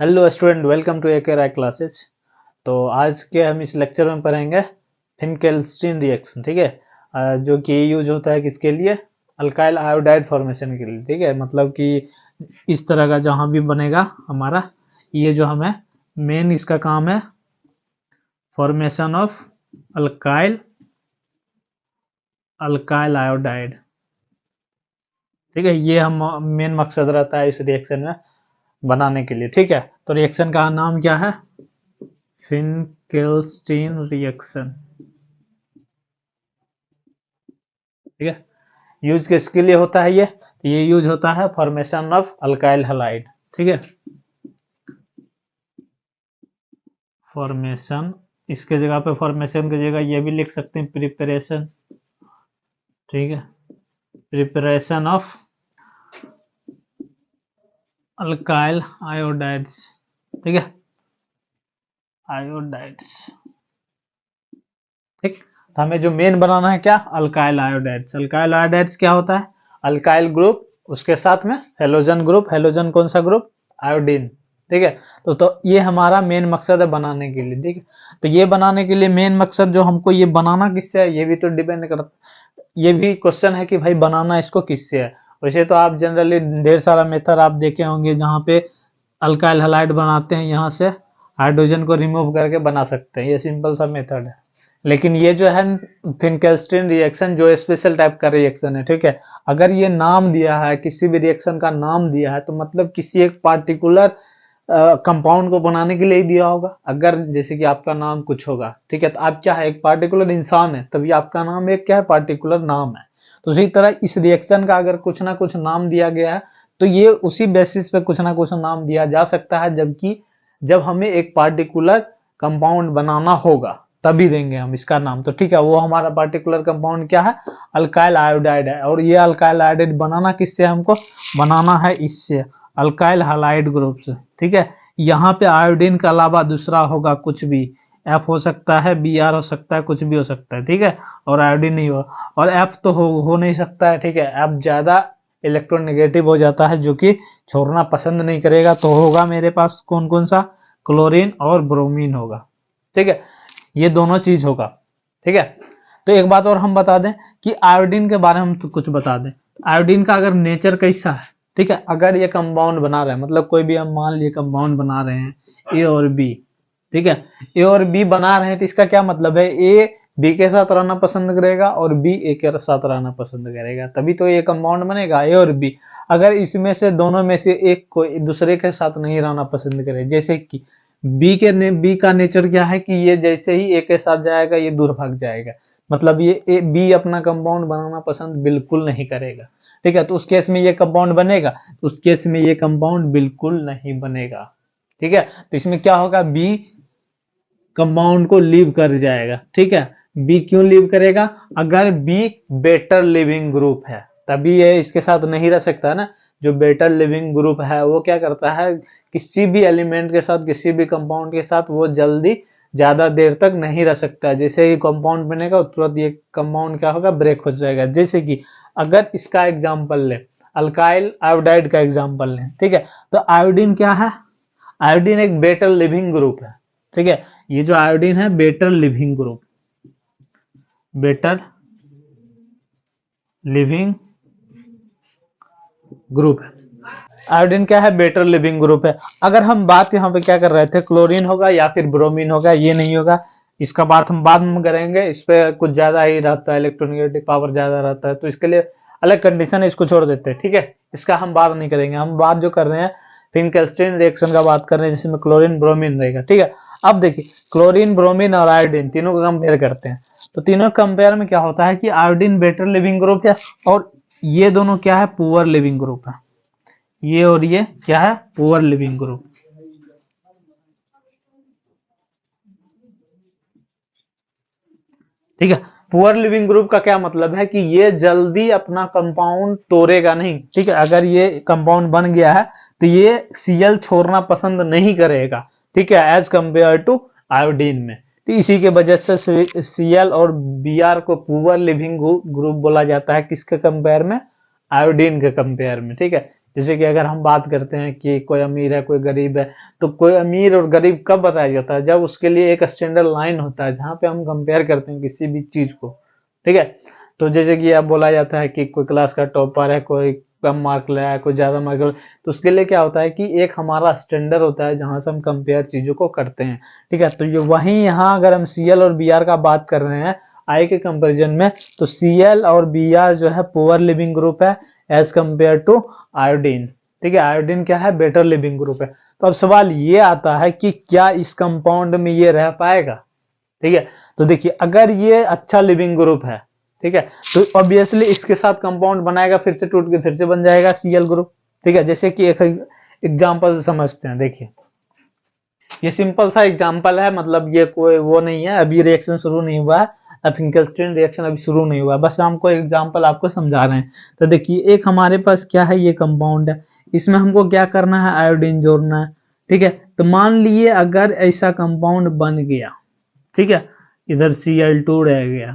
Hello student, welcome to A K Rai classes. तो आज के हम इस लेक्चर में पढ़ेंगे फिनकेल्स्टीन रिएक्शन। ठीक है। जो कि यूज होता है किसके लिए? अल्काइल आयोडाइड फॉर्मेशन के लिए। ठीक है, मतलब कि इस तरह का जहां भी बनेगा हमारा, ये जो हमें मेन इसका काम है formation of alkyl alkyl iodide. ठीक है, ये हम मेन मकसद रहता है इस रिएक्शन में बनाने के लिए। ठीक है, तो रिएक्शन का नाम क्या है? फिनकेल्स्टीन रिएक्शन। ठीक है, यूज किसके लिए होता है ये? तो ये यूज होता है फॉर्मेशन ऑफ अल्काइल हैलाइड। ठीक है, फॉर्मेशन, इसके जगह पे फॉर्मेशन की जगह ये भी लिख सकते हैं प्रिपरेशन। ठीक है, प्रिपरेशन ऑफ अल्काइल आयोडाइड्स। ठीक है, आयोडाइड्स। ठीक, तो हमें जो मेन बनाना है क्या? Alkyl iodides. अल्काइल आयोडाइड्स क्या होता है? अल्काइल ग्रुप, उसके साथ में हेलोजन ग्रुप। हेलोजन कौन सा ग्रुप? आयोडीन। ठीक है, तो ये हमारा मेन मकसद है बनाने के लिए। ठीक है, तो ये बनाने के लिए मेन मकसद जो हमको ये बनाना किससे है, ये भी तो डिपेंड करता, ये भी क्वेश्चन है कि भाई बनाना इसको किससे है। वैसे तो आप जनरली ढेर सारा मेथड आप देखे होंगे जहाँ पे अल्काइल हैलाइड बनाते हैं, यहाँ से हाइड्रोजन को रिमूव करके बना सकते हैं, ये सिंपल सा मेथड है। लेकिन ये जो है फिनकेल्स्टीन रिएक्शन जो स्पेशल टाइप का रिएक्शन है। ठीक है, अगर ये नाम दिया है, किसी भी रिएक्शन का नाम दिया है, तो मतलब किसी एक पार्टिकुलर कंपाउंड को बनाने के लिए ही दिया होगा। अगर जैसे कि आपका नाम कुछ होगा, ठीक है, तो आप क्या है, एक पार्टिकुलर इंसान है, तभी आपका नाम एक क्या है, पार्टिकुलर नाम है। तो उसी तरह इस रिएक्शन का अगर कुछ ना कुछ नाम दिया गया है, तो ये उसी बेसिस पे कुछ ना कुछ नाम दिया जा सकता है, जबकि जब हमें एक पार्टिकुलर कंपाउंड बनाना होगा तभी देंगे हम इसका नाम। तो ठीक है, वो हमारा पार्टिकुलर कंपाउंड क्या है? अल्काइल आयोडाइड है। और ये अल्काइल आयोडाइड बनाना किससे? हमको बनाना है इससे, अल्काइल हैलाइड ग्रुप से। ठीक है, यहाँ पे आयोडीन के अलावा दूसरा होगा कुछ भी, एफ हो सकता है, बी आर हो सकता है, कुछ भी हो सकता है। ठीक है, और आयोडीन नहीं हो, और एफ तो हो नहीं सकता है। ठीक है, एफ ज्यादा इलेक्ट्रोनेगेटिव हो जाता है, जो कि छोड़ना पसंद नहीं करेगा। तो होगा मेरे पास कौन कौन सा? क्लोरीन और ब्रोमीन होगा। ठीक है, ये दोनों चीज होगा। ठीक है, तो एक बात और हम बता दें कि आयोडीन के बारे में हम तो कुछ बता दें। आयोडीन का अगर नेचर कैसा है, ठीक है, अगर ये कंपाउंड बना रहे हैं, मतलब कोई भी हम मान लिए कंपाउंड बना रहे हैं ए और बी। ठीक है, ए और बी बना रहे हैं, तो इसका क्या मतलब है? ए बी के साथ रहना पसंद करेगा और बी ए के साथ रहना पसंद करेगा, तभी तो ये कंपाउंड बनेगा ए और बी। अगर इसमें से दोनों में से एक को दूसरे के साथ नहीं रहना पसंद करे, जैसे कि बी का नेचर क्या है कि ये जैसे ही ए के साथ जाएगा ये दूर भाग जाएगा, मतलब ये बी अपना कंपाउंड बनाना पसंद बिल्कुल नहीं करेगा। ठीक है, तो उस केस में ये कंपाउंड बनेगा, तो उस केस में ये कंपाउंड बिल्कुल नहीं बनेगा। ठीक है, तो इसमें क्या होगा? बी कंपाउंड को लीव कर जाएगा। ठीक है, बी क्यों लीव करेगा? अगर बी बेटर लिविंग ग्रुप है तभी ये इसके साथ नहीं रह सकता ना। जो बेटर लिविंग ग्रुप है वो क्या करता है, किसी भी एलिमेंट के साथ, किसी भी कंपाउंड के साथ वो जल्दी ज्यादा देर तक नहीं रह सकता। जैसे ही कंपाउंड बनेगा तुरंत ये कंपाउंड क्या होगा, ब्रेक हो जाएगा। जैसे कि अगर इसका एग्जांपल ले, अल्काइल आयोडाइड का एग्जांपल लें। ठीक है, तो आयोडीन क्या है? आयोडीन एक बेटर लिविंग ग्रुप है। ठीक है, ये जो आयोडीन है better leaving group, better leaving group है। आयोडीन क्या है? बेटर लिविंग ग्रुप है। अगर हम बात यहाँ पे क्या कर रहे थे, क्लोरीन होगा या फिर ब्रोमीन होगा, ये नहीं होगा, इसका बात हम बाद में करेंगे। इस पे कुछ ज्यादा ही रहता है, इलेक्ट्रोनेगेटिव पावर ज्यादा रहता है, तो इसके लिए अलग कंडीशन है, इसको छोड़ देते हैं। ठीक है, इसका हम बात नहीं करेंगे। हम बात जो कर रहे हैं फिनकेल्स्टीन रिएक्शन का बात कर रहे हैं, जिसमें क्लोरीन ब्रोमीन रहेगा। ठीक है, अब देखिए क्लोरीन ब्रोमीन और आयोडीन तीनों को कंपेयर करते हैं। तो तीनों कंपेयर में क्या होता है कि आयोडीन बेटर लिविंग ग्रुप है, और ये दोनों क्या है, पुअर लिविंग ग्रुप है। ये और ये क्या है, पुअर लिविंग ग्रुप। ठीक है, पुअर लिविंग ग्रुप का क्या मतलब है कि ये जल्दी अपना कंपाउंड तोड़ेगा नहीं। ठीक है, अगर ये कंपाउंड बन गया है तो ये सीएल छोड़ना पसंद नहीं करेगा। ठीक है, एज कंपेयर टू आयोडीन में। तो इसी के वजह से सीएल और बीआर को पुअर लिविंग ग्रुप बोला जाता है, किसके कंपेयर में? आयोडीन के कंपेयर में। ठीक है, जैसे कि अगर हम बात करते हैं कि कोई अमीर है कोई गरीब है, तो कोई अमीर और गरीब कब बताया जाता है, जब उसके लिए एक स्टैंडर्ड लाइन होता है जहाँ पे हम कंपेयर करते हैं किसी भी चीज को। ठीक है, तो जैसे कि अब बोला जाता है कि कोई क्लास का टॉपर है, कोई कम मार्क लाया है, कोई ज्यादा मार्क लाया, तो उसके लिए क्या होता है कि एक हमारा स्टैंडर्ड होता है जहां से हम कंपेयर चीजों को करते हैं। ठीक है, तो ये वहीं यहाँ अगर हम सीएल और बीआर का बात कर रहे हैं आई के कंपेरिजन में, तो सीएल और बीआर जो है पुअर लिविंग ग्रुप है एज कंपेयर टू आयोडीन। ठीक है, आयोडीन क्या है, बेटर लिविंग ग्रुप है। तो अब सवाल ये आता है कि क्या इस कंपाउंड में ये रह पाएगा। ठीक है, तो देखिए अगर ये अच्छा लिविंग ग्रुप है, ठीक है, तो ऑब्वियसली इसके साथ कंपाउंड बनाएगा, फिर से टूट के फिर से बन जाएगा सीएल ग्रुप। ठीक है, जैसे कि एक एग्जांपल समझते हैं। देखिए ये सिंपल सा एग्जांपल है, मतलब ये कोई वो नहीं है, अभी रिएक्शन शुरू नहीं हुआ है, फिंकलस्टीन रिएक्शन अभी शुरू नहीं हुआ, बस हमको एग्जांपल आपको समझा रहे हैं। तो देखिए एक हमारे पास क्या है, ये कंपाउंड है, इसमें हमको क्या करना है, आयोडीन जोड़ना है। ठीक है, तो मान लिए अगर ऐसा कंपाउंड बन गया, ठीक है, इधर Cl2 रह गया,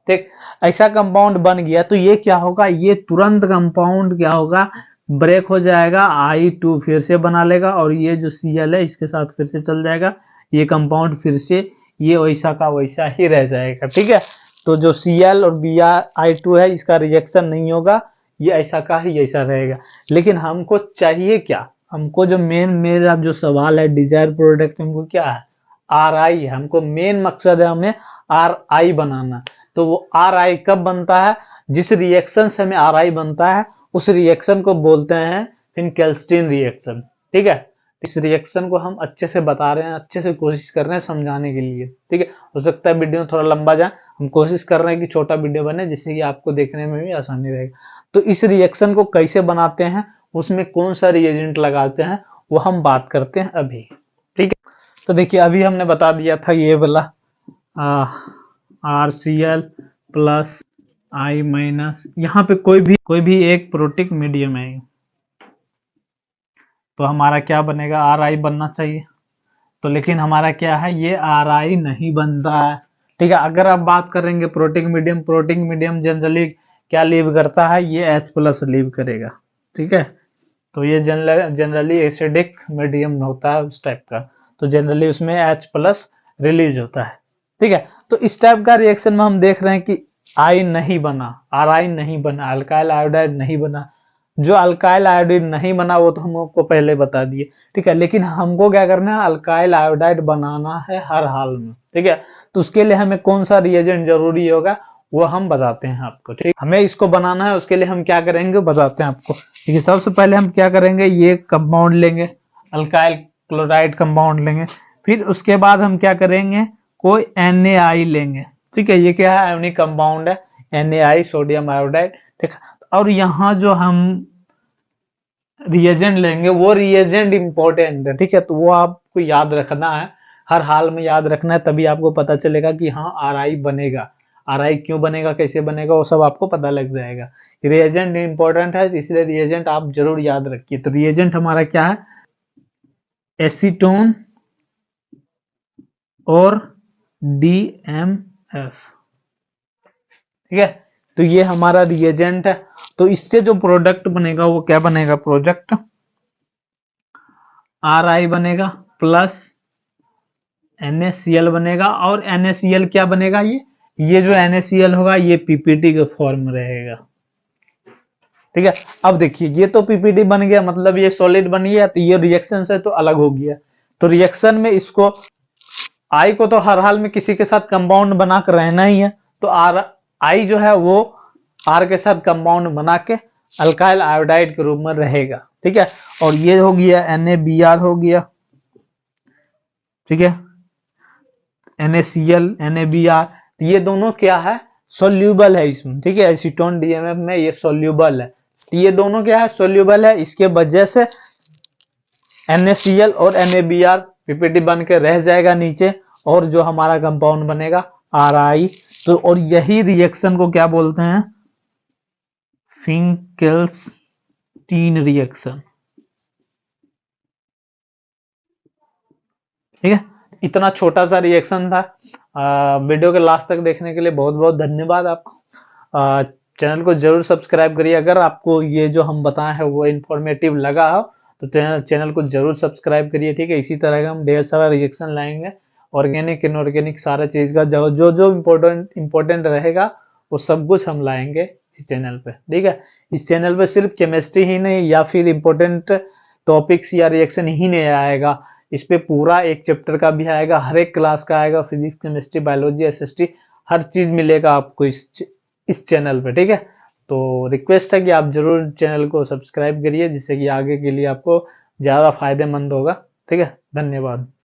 ठीक, ऐसा कंपाउंड बन गया, तो ये क्या होगा, ये तुरंत कंपाउंड क्या होगा, ब्रेक हो जाएगा, I2 फिर से बना लेगा, और ये जो Cl है इसके साथ फिर से चल जाएगा, ये कंपाउंड फिर से ये वैसा का वैसा ही रह जाएगा। ठीक है, तो जो Cl और Br I2 है इसका रिएक्शन नहीं होगा, ये ऐसा का ही ऐसा रहेगा। लेकिन हमको चाहिए क्या, हमको जो मेरा जो सवाल है, डिजायर प्रोडक्ट हमको क्या है, RI, हमको मेन मकसद है हमें RI बनाना। तो वो RI कब बनता है, जिस रिएक्शन से हमें RI बनता है उस रिएक्शन को बोलते हैं फिनकेल्स्टीन रिएक्शन। ठीक है, इस रिएक्शन को हम अच्छे से बता रहे हैं, अच्छे से कोशिश कर रहे हैं समझाने के लिए। ठीक है, हो सकता है वीडियो थोड़ा लंबा जाए, हम कोशिश कर रहे हैं कि छोटा वीडियो बने जिससे कि आपको देखने में भी आसानी रहेगा। तो इस रिएक्शन को कैसे बनाते हैं, उसमें कौन सा रिएजेंट लगाते हैं, वो हम बात करते हैं अभी। ठीक है, तो देखिए अभी हमने बता दिया था ये वाला RCl प्लस I माइनस, यहाँ पे कोई भी एक प्रोटिक मीडियम है, तो हमारा क्या बनेगा, RI बनना चाहिए। तो लेकिन हमारा क्या है, ये RI नहीं बनता है। ठीक है, अगर आप बात करेंगे प्रोटिक मीडियम जनरली क्या लीव करता है, ये H प्लस लीव करेगा। ठीक है, तो ये जनरली एसिडिक मीडियम होता है उस टाइप का, तो जनरली उसमें H प्लस रिलीज होता है। ठीक है, तो इस टाइप का रिएक्शन में हम देख रहे हैं कि I नहीं बना, RI नहीं बना, अल्काइल आयोडाइड नहीं बना। जो अल्काइल आयोडीन नहीं बना वो तो हम आपको पहले बता दिए। ठीक है, लेकिन हमको क्या करना है, अल्काइल आयोडाइड बनाना है हर हाल में। ठीक है, तो उसके लिए हमें कौन सा रिएजेंट जरूरी होगा वो हम बताते हैं आपको। ठीक, हमें इसको बनाना है, उसके लिए हम क्या करेंगे बताते हैं आपको। ठीक है, सबसे पहले हम क्या करेंगे, ये कंपाउंड लेंगे, अल्काइल क्लोराइड कंपाउंड लेंगे, फिर उसके बाद हम क्या करेंगे, कोई NaI लेंगे। ठीक है, ये क्या है, आयोनिक कंपाउंड है, NaI सोडियम आयोडाइड। ठीक, और यहाँ जो हम रिएजेंट लेंगे वो रिएजेंट इंपॉर्टेंट है। ठीक है, तो वो आपको याद रखना है, हर हाल में याद रखना है, तभी आपको पता चलेगा कि हाँ RI बनेगा। RI क्यों बनेगा, कैसे बनेगा, वो सब आपको पता लग जाएगा। रिएजेंट इंपॉर्टेंट है, इसलिए रिएजेंट आप जरूर याद रखिए। तो रिएजेंट हमारा क्या है, एसीटोन और DMF। ठीक है, तो ये हमारा रिएजेंट है। तो इससे जो प्रोडक्ट बनेगा वो क्या बनेगा, प्रोडक्ट RI बनेगा प्लस NaCl बनेगा, और NaCl क्या बनेगा, ये जो NaCl होगा ये PPT के फॉर्म में रहेगा। ठीक है, अब देखिए ये तो PPT बन गया, मतलब ये सॉलिड बन गया, तो ये रिएक्शन से तो अलग हो गया। तो रिएक्शन में इसको I को तो हर हाल में किसी के साथ कंपाउंड बना कर रहना ही है, तो I जो है वो R के साथ कंपाउंड बना के अल्काइल आयोडाइड के रूप में रहेगा। ठीक है, और ये हो गया NaBr हो गया। ठीक है, NaCl NaBr, ये दोनों क्या है, सोल्यूबल है इसमें। ठीक है, एसीटोन DMF में ये सोल्यूबल है, तो ये दोनों क्या है, सोल्यूबल है, इसके वजह से NaCl और NaBr PPT बन के रह जाएगा नीचे, और जो हमारा कंपाउंड बनेगा RI। तो और यही रिएक्शन को क्या बोलते हैं, फिंकेल्स्टीन रिएक्शन। ठीक है, इतना छोटा सा रिएक्शन था। वीडियो के लास्ट तक देखने के लिए बहुत बहुत धन्यवाद आपको। चैनल को जरूर सब्सक्राइब करिए। अगर आपको ये जो हम बताए हैं वो इन्फॉर्मेटिव लगा हो तो चैनल को जरूर सब्सक्राइब करिए, ठीक है। इसी तरह का हम ढेर सारा रिएक्शन लाएंगे, ऑर्गेनिक इनऑर्गेनिक सारा चीज का जो जो जो इम्पोर्टेंट रहेगा वो सब कुछ हम लाएंगे इस चैनल पे, ठीक है। इस चैनल पे सिर्फ केमिस्ट्री ही नहीं या फिर इम्पोर्टेंट टॉपिक्स या रिएक्शन ही नहीं आएगा, इस पे पूरा एक चैप्टर का भी आएगा, हर एक क्लास का आएगा, फिजिक्स केमिस्ट्री बायोलॉजी एसएसटी हर चीज मिलेगा आपको इस चैनल पे, ठीक है। तो रिक्वेस्ट है कि आप जरूर चैनल को सब्सक्राइब करिए, जिससे कि आगे के लिए आपको ज्यादा फायदेमंद होगा, ठीक है। धन्यवाद।